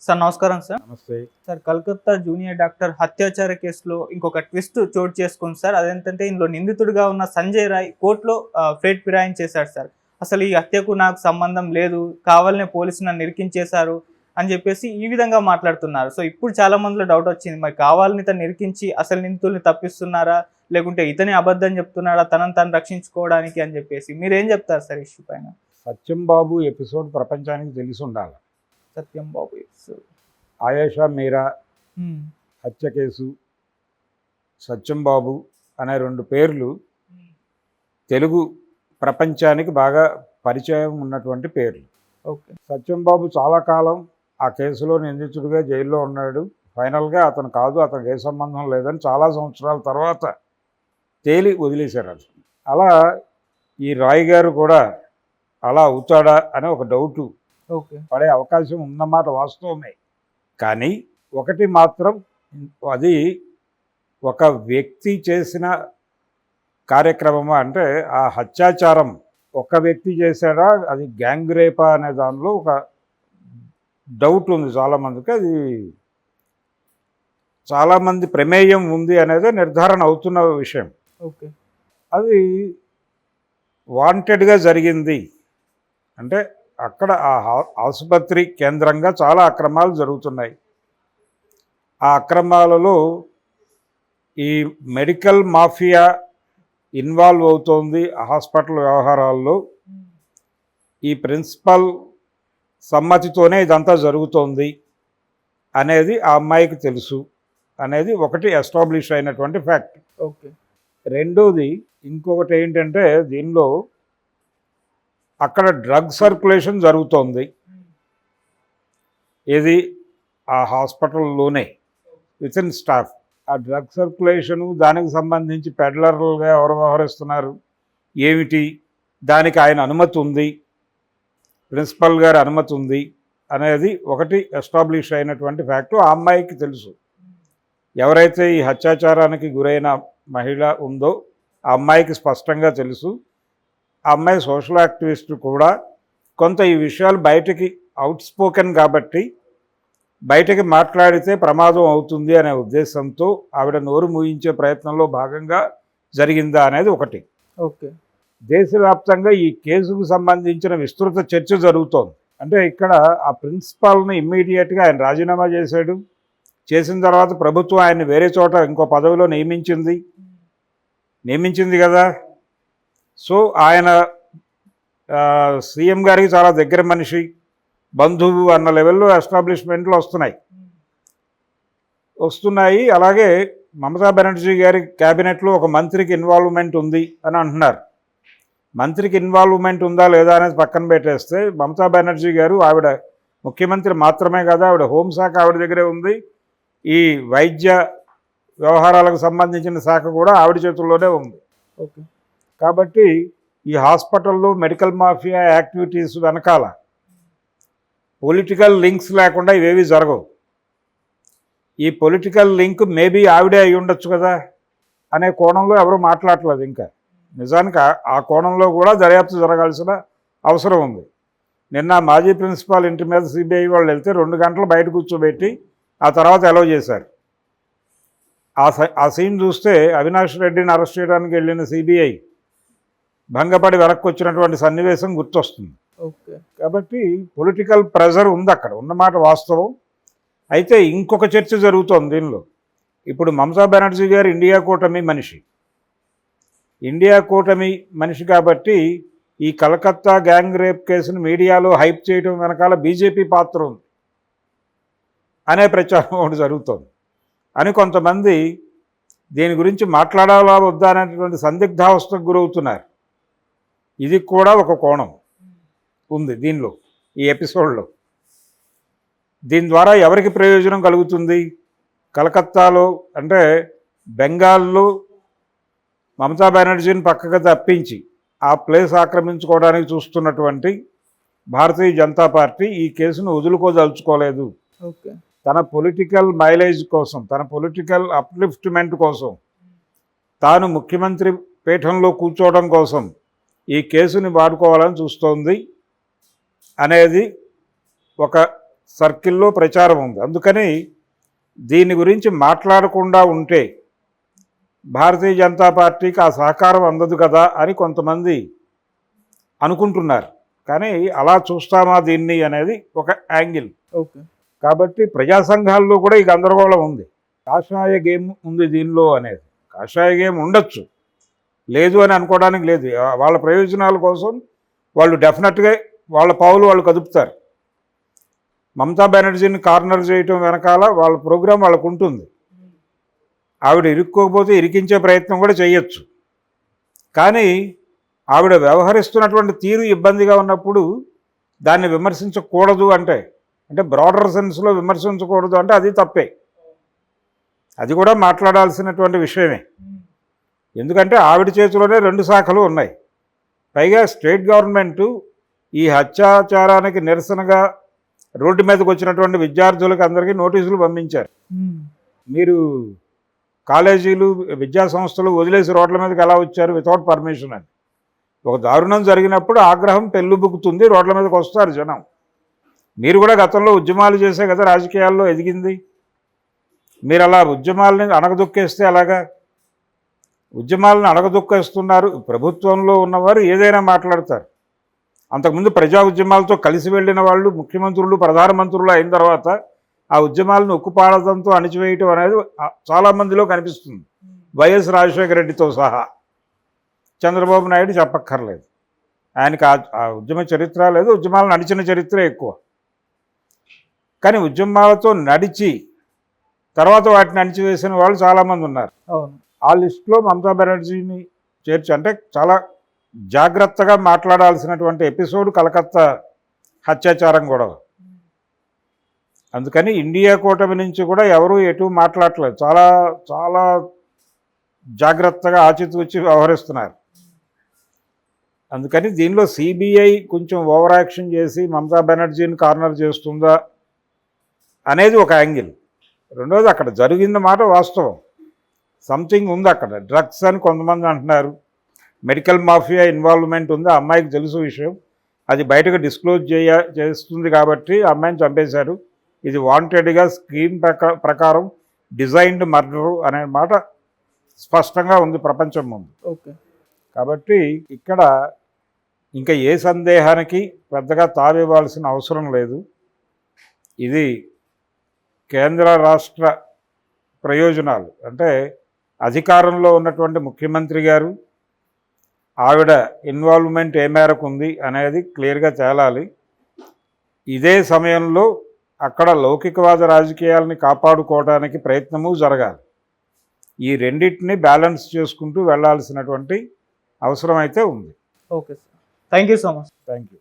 Sir నమస్కారం sir. నమస్తే. Sir Calcutta junior doctor హత్యాచార కేసులో ఇంకొక ట్విస్ట్ చోటు చేసుకుంది సార్. అదేంటంటే ఇందులో నిందితుడిగా ఉన్న సంజయ్ రాయ్ కోర్టులో ఫ్రేట్ ఫిరాయించేశాడు సార్. అసలు ఈ హత్యకు నాకు సంబంధం లేదు, కావాలనే పోలీసులు నన్ను ఇరికించేశారు అని చెప్పేసి ఈ విధంగా మాట్లాడుతున్నారు. సో ఇప్పుడు చాలా మందిలో డౌట్ వచ్చింది, మరి కావాలని తను ఇరికించి అసలు నిందితుల్ని తప్పిస్తున్నారా, లేకుంటే ఇతనే అబద్ధం చెప్తున్నాడా తనను తను రక్షించుకోవడానికి అని చెప్పేసి మీరేం చెప్తారు సార్ ఇష్యూ పైన? సత్యం బాబు ఎపిసోడ్ ప్రపంచానికి తెలిసి ఉండాలి. సత్యం బాబు ఎపిసోడ్, ఆయేషా మీరా హత్య కేసు, సత్యం బాబు అనే రెండు పేర్లు తెలుగు ప్రపంచానికి బాగా పరిచయం ఉన్నటువంటి పేర్లు. ఓకే. సత్యం బాబు చాలా కాలం ఆ కేసులో నిందితుడిగా జైల్లో ఉన్నాడు. ఫైనల్గా అతను కాదు, అతనికి ఏ సంబంధం లేదని చాలా సంవత్సరాల తర్వాత తేలి వదిలేశారు. అతను అలా ఈ రాయ్ గారు కూడా అలా అవుతాడా అనే ఒక డౌటు పడే అవకాశం ఉన్నమాట వాస్తవమే. కానీ ఒకటి మాత్రం, అది ఒక వ్యక్తి చేసిన కార్యక్రమమా అంటే ఆ హత్యాచారం ఒక వ్యక్తి చేశాడా, అది గ్యాంగ్ రేపా అనే దానిలో ఒక డౌట్ ఉంది చాలామందికి. అది చాలామంది ప్రమేయం ఉంది అనేది నిర్ధారణ అవుతున్న విషయం. ఓకే. అది వాంటెడ్గా జరిగింది అంటే అక్కడ ఆ ఆసుపత్రి కేంద్రంగా చాలా అక్రమాలు జరుగుతున్నాయి. ఆ అక్రమాలలో ఈ మెడికల్ మాఫియా ఇన్వాల్వ్ అవుతోంది. హాస్పిటల్ వ్యవహారాల్లో ఈ ప్రిన్సిపల్ సమ్మతితోనే ఇదంతా జరుగుతోంది అనేది ఆ అమ్మాయికి తెలుసు అనేది ఒకటి ఎస్టాబ్లిష్ అయినటువంటి ఫ్యాక్ట్. ఓకే. రెండోది ఇంకొకటి ఏంటంటే, దీనిలో అక్కడ డ్రగ్ సర్క్యులేషన్ జరుగుతోంది. ఇది ఆ హాస్పిటల్లోనే విత్ ఇన్ స్టాఫ్. ఆ డ్రగ్ సర్క్యులేషను, దానికి సంబంధించి పెడ్లర్లుగా ఎవరు వ్యవహరిస్తున్నారు ఏమిటి, దానికి ఆయన అనుమతి ఉంది, ప్రిన్సిపల్ గారి అనుమతి ఉంది అనేది ఒకటి ఎస్టాబ్లిష్ అయినటువంటి ఫ్యాక్టు. ఆ అమ్మాయికి తెలుసు. ఎవరైతే ఈ హత్యాచారానికి గురైన మహిళ ఉందో ఆ అమ్మాయికి స్పష్టంగా తెలుసు. ఆ అమ్మాయి సోషల్ యాక్టివిస్ట్ కూడా. కొంత ఈ విషయాలు బయటికి అవుట్ స్పోకెన్ కాబట్టి బయటకి మాట్లాడితే ప్రమాదం అవుతుంది అనే ఉద్దేశంతో ఆవిడ నోరు మూయించే ప్రయత్నంలో భాగంగా జరిగిందా అనేది ఒకటి. ఓకే. దేశవ్యాప్తంగా ఈ కేసుకు సంబంధించిన విస్తృత చర్చ జరుగుతోంది. అంటే ఇక్కడ ఆ ప్రిన్సిపాల్ని ఇమ్మీడియట్గా ఆయన రాజీనామా చేశాడు. చేసిన తర్వాత ప్రభుత్వం ఆయన్ని వేరే చోట ఇంకో పదవిలో నియమించింది కదా. సో ఆయన సీఎం గారికి చాలా దగ్గర మనిషి, బంధువు అన్న లెవెల్లో ఎస్టాబ్లిష్మెంట్లు వస్తున్నాయి. అలాగే మమతా బెనర్జీ గారి క్యాబినెట్లో ఒక మంత్రికి ఇన్వాల్వ్మెంట్ ఉంది అని అంటున్నారు. మంత్రికి ఇన్వాల్వ్మెంట్ ఉందా లేదా అనేది పక్కన పెట్టేస్తే, మమతా బెనర్జీ గారు ఆవిడ ముఖ్యమంత్రి మాత్రమే కదా, ఆవిడ హోంశాఖ ఆవిడ దగ్గరే ఉంది. ఈ వైద్య వ్యవహారాలకు సంబంధించిన శాఖ కూడా ఆవిడ చేతుల్లోనే ఉంది. ఓకే. కాబట్టి ఈ హాస్పిటల్లో మెడికల్ మాఫియా యాక్టివిటీస్ వెనకాల పొలిటికల్ లింక్స్ లేకుండా ఇవేవి జరగవు. ఈ పొలిటికల్ లింక్ మేబీ ఆవిడే అయి ఉండొచ్చు కదా అనే కోణంలో ఎవరు మాట్లాడలేదు. ఇంకా నిజానికి ఆ కోణంలో కూడా దర్యాప్తు జరగాల్సిన అవసరం ఉంది. నిన్న మాజీ ప్రిన్సిపాల్ ఇంటి మీద సిబిఐ వాళ్ళు వెళ్తే 2 గంటలు బయట కూర్చోబెట్టి ఆ తర్వాత అలౌ చేశారు. ఆ సీన్ చూస్తే అవినాష్ రెడ్డిని అరెస్ట్ చేయడానికి వెళ్ళిన సిబిఐ భంగపడి వెనక్కి వచ్చినటువంటి సన్నివేశం గుర్తొస్తుంది. ఓకే. కాబట్టి పొలిటికల్ ప్రెజర్ ఉంది అక్కడ, ఉన్నమాట వాస్తవం. అయితే ఇంకొక చర్చ జరుగుతోంది దీనిలో. ఇప్పుడు మమతా బెనర్జీ గారు ఇండియా కూటమి మనిషి కాబట్టి ఈ కలకత్తా గ్యాంగ్ రేప్ కేసును మీడియాలో హైప్ చేయడం వెనకాల బీజేపీ పాత్ర ఉంది అనే ప్రచారం ఒకటి జరుగుతోంది అని కొంతమంది దీని గురించి మాట్లాడాలా వద్దా అనేటువంటి సందిగ్ధావస్థకు గురవుతున్నారు. ఇది కూడా ఒక కోణం ఉంది దీనిలో, ఈ ఎపిసోడ్లో. దీని ద్వారా ఎవరికి ప్రయోజనం కలుగుతుంది? కలకత్తాలో అంటే బెంగాల్లో మమతా బెనర్జీని పక్కకు తప్పించి ఆ ప్లేస్ ఆక్రమించుకోవడానికి చూస్తున్నటువంటి భారతీయ జనతా పార్టీ ఈ కేసును వదులుకోదలుచుకోలేదు. ఓకే. తన పొలిటికల్ మైలేజ్ కోసం, తన పొలిటికల్ అప్లిఫ్ట్మెంట్ కోసం, తాను ముఖ్యమంత్రి పీఠంలో కూర్చోవడం కోసం ఈ కేసుని వాడుకోవాలని చూస్తోంది అనేది ఒక సర్కిల్లో ప్రచారం ఉంది. అందుకని దీని గురించి మాట్లాడకుండా ఉంటే భారతీయ జనతా పార్టీకి ఆ సహకారం అందదు కదా అని కొంతమంది అనుకుంటున్నారు. కానీ అలా చూస్తామా దీన్ని అనేది ఒక యాంగిల్. ఓకే. కాబట్టి ప్రజా సంఘాల్లో కూడా ఈ గందరగోళం ఉంది. కాషాయ గేమ్ ఉంది దీనిలో అనేది. కాషాయ గేమ్ ఉండొచ్చు, లేదు అని అనుకోవడానికి లేదు. వాళ్ళ ప్రయోజనాల కోసం వాళ్ళు డెఫినెట్గా వాళ్ళ పావులు వాళ్ళు కదుపుతారు. మమతా బెనర్జీని కార్నర్ చేయటం వెనకాల వాళ్ళ ప్రోగ్రాం వాళ్ళకు ఉంటుంది. ఆవిడ ఇరుక్కోకపోతే ఇరికించే ప్రయత్నం కూడా చేయొచ్చు. కానీ ఆవిడ వ్యవహరిస్తున్నటువంటి తీరు ఇబ్బందిగా ఉన్నప్పుడు దాన్ని విమర్శించకూడదు అంటే బ్రాడర్ సెన్స్లో విమర్శించకూడదు అంటే అది తప్పే. అది కూడా మాట్లాడాల్సినటువంటి విషయమే. ఎందుకంటే ఆవిడ చేతిలోనే 2 శాఖలు ఉన్నాయి. పైగా స్టేట్ గవర్నమెంటు ఈ అత్యాచారానికి నిరసనగా రోడ్డు మీదకి వచ్చినటువంటి విద్యార్థులకు అందరికీ నోటీసులు పంపించారు. మీరు కాలేజీలు విద్యా సంస్థలు వదిలేసి రోడ్ల మీదకి ఎలా వచ్చారు వితౌట్ పర్మిషన్ అని. ఒక దారుణం జరిగినప్పుడు ఆగ్రహం పెళ్ళుబుక్కుతుంది, రోడ్ల మీదకి వస్తారు జనం. మీరు కూడా గతంలో ఉద్యమాలు చేసే కదా రాజకీయాల్లో ఎదిగింది. మీరు అలా ఉద్యమాలని అణగదొక్కేస్తే అలాగా? ఉద్యమాలను అణగదొక్కేస్తున్నారు. ప్రభుత్వంలో ఉన్నవారు ఏదైనా మాట్లాడతారు. అంతకుముందు ప్రజా ఉద్యమాలతో కలిసి వెళ్ళిన వాళ్ళు ముఖ్యమంత్రులు ప్రధానమంత్రులు అయిన తర్వాత ఆ ఉద్యమాలను ఉక్కుపాడడంతో అణిచివేయటం అనేది చాలామందిలో కనిపిస్తుంది. వైఎస్ రాజశేఖర రెడ్డితో సహా. చంద్రబాబు నాయుడు చెప్పక్కర్లేదు, ఆయనకి ఆ ఉద్యమ చరిత్ర లేదు, ఉద్యమాలను నడిచిన చరిత్ర ఎక్కువ. కానీ ఉద్యమాలతో నడిచి తర్వాత వాటిని అణిచివేసిన వాళ్ళు చాలామంది ఉన్నారు. ఆ లిస్టులో మమతా బెనర్జీని చేర్చి చాలా జాగ్రత్తగా మాట్లాడాల్సినటువంటి ఎపిసోడ్ కలకత్తా హత్యాచారం గొడవ. అందుకని ఇండియా కూటమి నుంచి కూడా ఎవరూ ఎటు మాట్లాడలేదు. చాలా చాలా జాగ్రత్తగా ఆచితూచి వ్యవహరిస్తున్నారు. అందుకని దీనిలో సిబిఐ కొంచెం ఓవర్ యాక్షన్ చేసి మమతా బెనర్జీని కార్నర్ చేస్తుందా అనేది ఒక యాంగిల్. రెండోది అక్కడ జరిగిన మాట వాస్తవం, సంథింగ్ ఉంది అక్కడ. డ్రగ్స్ అని కొంతమంది అంటున్నారు, మెడికల్ మాఫియా ఇన్వాల్వ్మెంట్ ఉంది. ఆ అమ్మాయికి తెలుసు విషయం, అది బయటకు డిస్క్లోజ్ చేస్తుంది కాబట్టి ఆ అమ్మాయిని చంపేశారు. ఇది వాంటెడ్గా స్కీమ్ ప్రకారం డిజైన్డ్ మర్డరు అనే మాట స్పష్టంగా ఉంది ప్రపంచం ముందు. ఓకే. కాబట్టి ఇక్కడ ఇంకా ఏ సందేహానికి పెద్దగా తావివ్వాల్సిన అవసరం లేదు. ఇది కేంద్ర రాష్ట్ర ప్రయోజనాలు, అధికారంలో ఉన్నటువంటి ముఖ్యమంత్రి గారు ఆవిడ ఇన్వాల్వ్మెంట్ ఏ మేరకు ఉంది అనేది క్లియర్గా తేలాలి. ఇదే సమయంలో అక్కడ లౌకికవాద రాజకీయాలని కాపాడుకోవడానికి ప్రయత్నము జరగాలి. ఈ రెండింటిని బ్యాలెన్స్ చేసుకుంటూ వెళ్ళాల్సినటువంటి అవసరం అయితే ఉంది. Okay sir, thank you so much. Thank you.